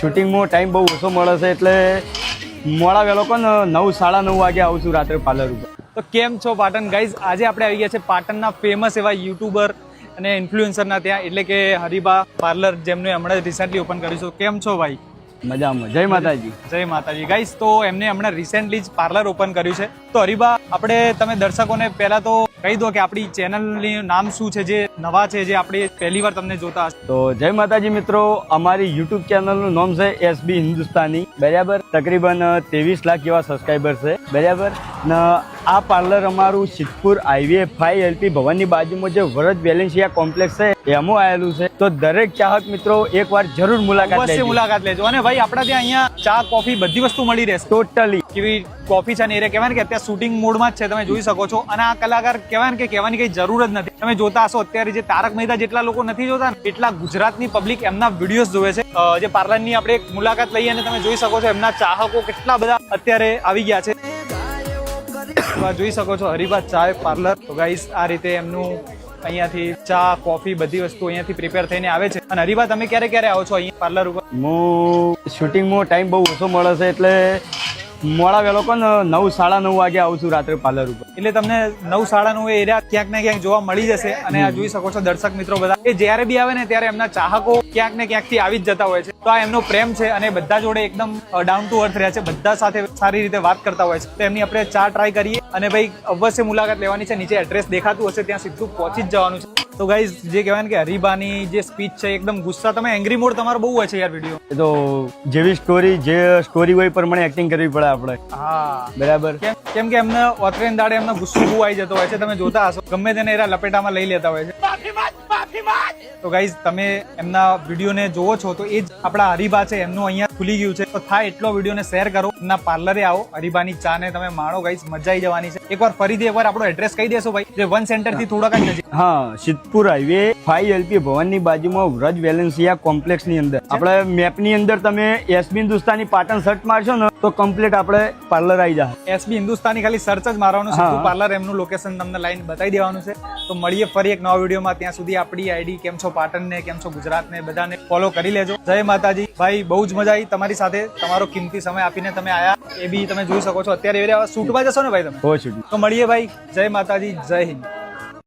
શૂટિંગમાં time બહુ ઓછો મળે છે એટલે મોડા વહેલો પણ 9 સાડા 9 વાગે આવું છું રાત્રે પાર્લર ઉપર. તો કેમ છો પાટણ ગાઈઝ? આજે આપણે આવી ગયા છે પાટણના ફેમસ એવા યુટ્યુબર અને ઇન્ફ્લુએન્સરના ત્યાં, એટલે કે હરિભા પાર્લર, જેમને હમણાં રિસેન્ટલી ઓપન કર્યું છે. કેમ છો ભાઈ? મજામાં. જય માતાજી. જય માતાજી. ગાઈઝ, તો એમને હમણાં રિસેન્ટલી જ પાર્લર ઓપન કર્યું છે. તો હરિભા, આપણે તમે દર્શકોને પહેલા તો કહી દો કે આપણી ચેનલનું નામ શું છે, જે નવા છે, જે આપણે પહેલી વાર તમને જોતા હશે. તો જય માતાજી મિત્રો, અમારી યુટ્યુબ ચેનલનું નામ છે એસબી હિન્દુસ્તાની, બરાબર. તકરીબન 23 લાખ જેવા સબસ્ક્રાઈબર છે, બરાબર. ને આ પાર્લર અમારું સિદ્ધપુર હાઈવે 5 LP ભવનની બાજુમાં જે વરદ વેલેન્સિયા કોમ્પ્લેક્સ છે એમાં આવેલું છે. તો દરેક ચાહક મિત્રો એકવાર જરૂર મુલાકાત લેજો. અને ભાઈ, આપણા ત્યાં અહીંયા ચા, કોફી બધી વસ્તુ મળી રહેશે. ટોટલી કેવી કોફી છે ને એ કહેવાય ને કે અત્યારે શૂટિંગ મોડમાં જ છે, તમે જોઈ શકો છો. અને આ કલાકાર કહેવાય ને કે કહેવાની કઈ જરૂર જ નથી. તમે જોતા હશો અત્યારે જે તારક મહેતા જેટલા લોકો નથી જોતા ને, એટલા ગુજરાતની પબ્લિક એમના વિડીયોઝ જોવે છે. જે પાર્લરની આપણે એક મુલાકાત લઈએ અને તમે જોઈ શકો છો એમના ચાહકો કેટલા બધા અત્યારે આવી ગયા છે. જોઈ શકો છો હરિભા ચાય પાર્લર. તો ગાઈસ, આ રીતે એમનું અહીંયાથી ચા, કોફી બધી વસ્તુ અહીંયાથી પ્રિપેર થઈને આવે છે. અને હરિભા, તમે ક્યારે આવો છો અહીંયા પાર્લર ઉપર? હું શૂટિંગમાં ટાઈમ બહુ ઓછો મળે છે એટલે મોડા વહેલો પણ 9 સાડા 9 વાગે આવું છું રાત્રે પાર્લર ઉપર. એટલે તમને 9 સાડા 9 એરિયા ક્યાંક ને ક્યાંક જોવા મળી જશે. અને આ જોઈ શકો છો દર્શક મિત્રો બધા, એ જ્યારે બી આવે ને ત્યારે એમના ચાહકો ક્યાંક ને ક્યાંક થી આવી જ જતા હોય છે. તો આ એમનો પ્રેમ છે અને બધા જોડે એકદમ ડાઉન ટુ અર્થ રહ્યા છે, બધા સાથે સારી રીતે વાત કરતા હોય છે. તો એમની આપણે ચા ટ્રાય કરીએ. અને ભાઈ, અવશ્ય મુલાકાત લેવાની છે. નીચે એડ્રેસ દેખાતું હશે, ત્યાં સીધું પહોંચી જ જવાનું છે. તો ગાઈઝ, જે કહેવાય ને કે હરિભાની જે સ્પીચ છે એકદમ ગુસ્સા, તમે એંગ્રી મોડ તમારો બહુ હોય છે યાર વિડીયો. એ તો જેવી સ્ટોરી હોય પ્રમાણે એક્ટિંગ કરવી પડે આપણે. હા, બરાબર. કેમ કે એમને ઓતરેન દાડે એમનો ગુસ્સો બહુ આવી જતો હોય છે. તમે જોતા હશો ગમે તેને એરા લપેટામાં લઈ લેતા હોય છે. તો ગાઈઝ, તમે એમના વિડીયોને જોવો છો તો એ જ આપણા હરિભા છે, એમનું અહીંયા ખુલી ગયું છે. તો થાય એટલો વિડીયોને શેર કરો, એમના પાર્લરે આવો, હરિભાની ચા ને તમે માણો. ગાઈઝ, મજા આવી જવાની છે. એકવાર ફરીથી એકવાર આપણો એડ્રેસ કહી દેશો ભાઈ, જે વન સેન્ટર થી થોડાક જ નજીક. હા, સિદ્ધપુર હાઈવે 5 LP ભવનની બાજુમાં વ્રજ વેલેન્સિયા કોમ્પ્લેક્સ ની અંદર. આપણે મેપ ની અંદર તમે એસબી હિન્દુસ્તાની પાટણ સર્ચ મારશો ને તો કમ્પ્લીટ આપણે પાર્લર આવી જાય. એસબી હિન્દુસ્તાની ખાલી સર્ચ જ મારવાનું છે, પાર્લર એમનું લોકેશન તમને લાઈન બતાવી દેવાનું છે. તો મળીએ ફરી એક નવા વિડીયોમાં. ત્યાં સુધી આપણી આઈડી કેમ છો પાટણ ને, કેમ છો ગુજરાત ને, બધાને ફોલો કરી લેજો. જય માતાજી. ભાઈ, બહુ જ મજા આવી તમારી સાથે. તમારો કિંમતી સમય આપીને તમે આયા, એ બી તમે જોઈ શકો છો. અત્યારે શૂટમાં જશો ને ભાઈ તમે? હો, શૂટ. તો મળીએ ભાઈ. જય માતાજી, જય હિન્દ.